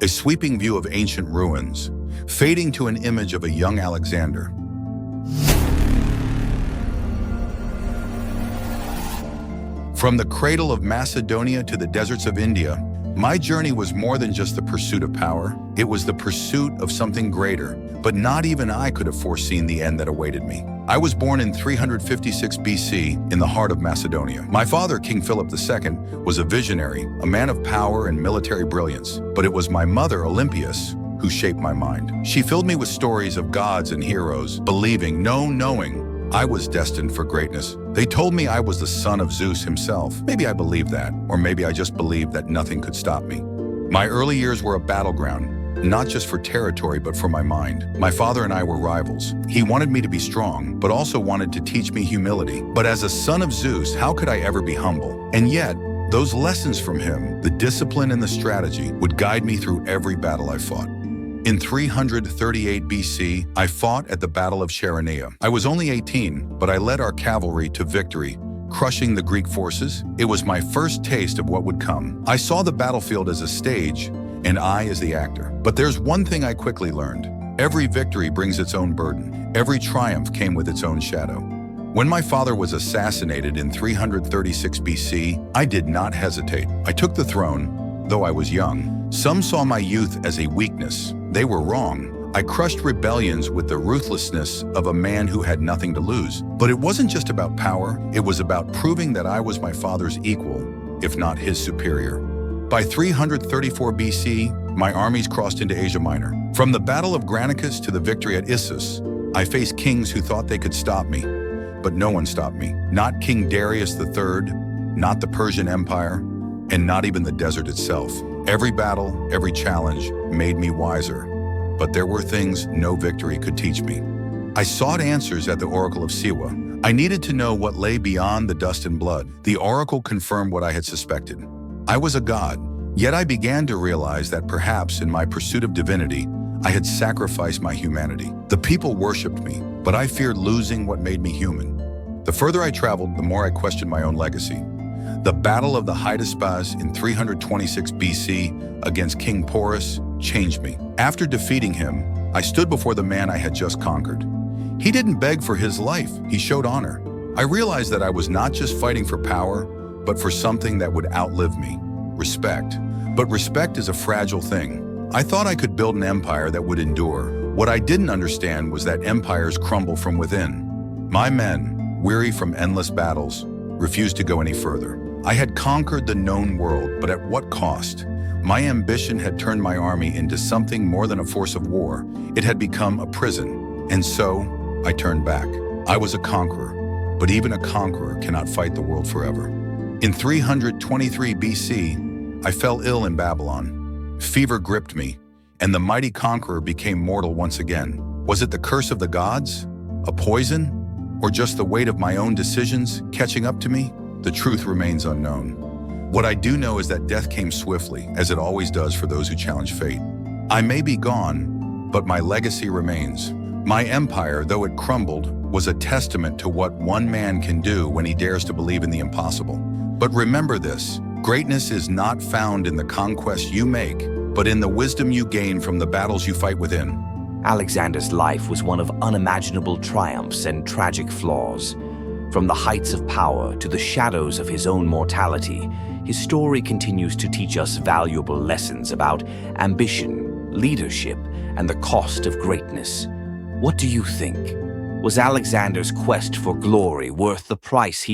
a sweeping view of ancient ruins, fading to an image of a young Alexander. From the cradle of Macedonia to the deserts of India, my journey was more than just the pursuit of power. It was the pursuit of something greater, but not even I could have foreseen the end that awaited me. I was born in 356 BC in the heart of Macedonia. My father, King Philip II, was a visionary, a man of power and military brilliance. But it was my mother, Olympias, who shaped my mind. She filled me with stories of gods and heroes, believing, knowing, I was destined for greatness. They told me I was the son of Zeus himself. Maybe I believed that, or maybe I just believed that nothing could stop me. My early years were a battleground, not just for territory, but for my mind. My father and I were rivals. He wanted me to be strong, but also wanted to teach me humility. But as a son of Zeus, how could I ever be humble? And yet, those lessons from him, the discipline and the strategy, would guide me through every battle I fought. In 338 BC, I fought at the Battle of Chaeronea. I was only 18, but I led our cavalry to victory, crushing the Greek forces. It was my first taste of what would come. I saw the battlefield as a stage, and I as the actor. But there's one thing I quickly learned. Every victory brings its own burden. Every triumph came with its own shadow. When my father was assassinated in 336 BC, I did not hesitate. I took the throne, though I was young. Some saw my youth as a weakness. They were wrong. I crushed rebellions with the ruthlessness of a man who had nothing to lose. But it wasn't just about power. It was about proving that I was my father's equal, if not his superior. By 334 BC, my armies crossed into Asia Minor. From the Battle of Granicus to the victory at Issus, I faced kings who thought they could stop me. But no one stopped me. Not King Darius III, not the Persian Empire, and not even the desert itself. Every battle, every challenge made me wiser. But there were things no victory could teach me. I sought answers at the Oracle of Siwa. I needed to know what lay beyond the dust and blood. The Oracle confirmed what I had suspected. I was a god, yet I began to realize that perhaps in my pursuit of divinity, I had sacrificed my humanity. The people worshipped me, but I feared losing what made me human. The further I traveled, the more I questioned my own legacy. The Battle of the Hydaspes in 326 BC against King Porus changed me. After defeating him, I stood before the man I had just conquered. He didn't beg for his life, he showed honor. I realized that I was not just fighting for power, but for something that would outlive me, respect. But respect is a fragile thing. I thought I could build an empire that would endure. What I didn't understand was that empires crumble from within. My men, weary from endless battles, refused to go any further. I had conquered the known world, but at what cost? My ambition had turned my army into something more than a force of war. It had become a prison. And so, I turned back. I was a conqueror, but even a conqueror cannot fight the world forever. In 323 BC, I fell ill in Babylon. Fever gripped me, and the mighty conqueror became mortal once again. Was it the curse of the gods? A poison? Or just the weight of my own decisions catching up to me? The truth remains unknown. What I do know is that death came swiftly, as it always does for those who challenge fate. I may be gone, but my legacy remains. My empire, though it crumbled, was a testament to what one man can do when he dares to believe in the impossible. But remember this, greatness is not found in the conquest you make, but in the wisdom you gain from the battles you fight within. Alexander's life was one of unimaginable triumphs and tragic flaws. From the heights of power to the shadows of his own mortality, his story continues to teach us valuable lessons about ambition, leadership, and the cost of greatness. What do you think? Was Alexander's quest for glory worth the price he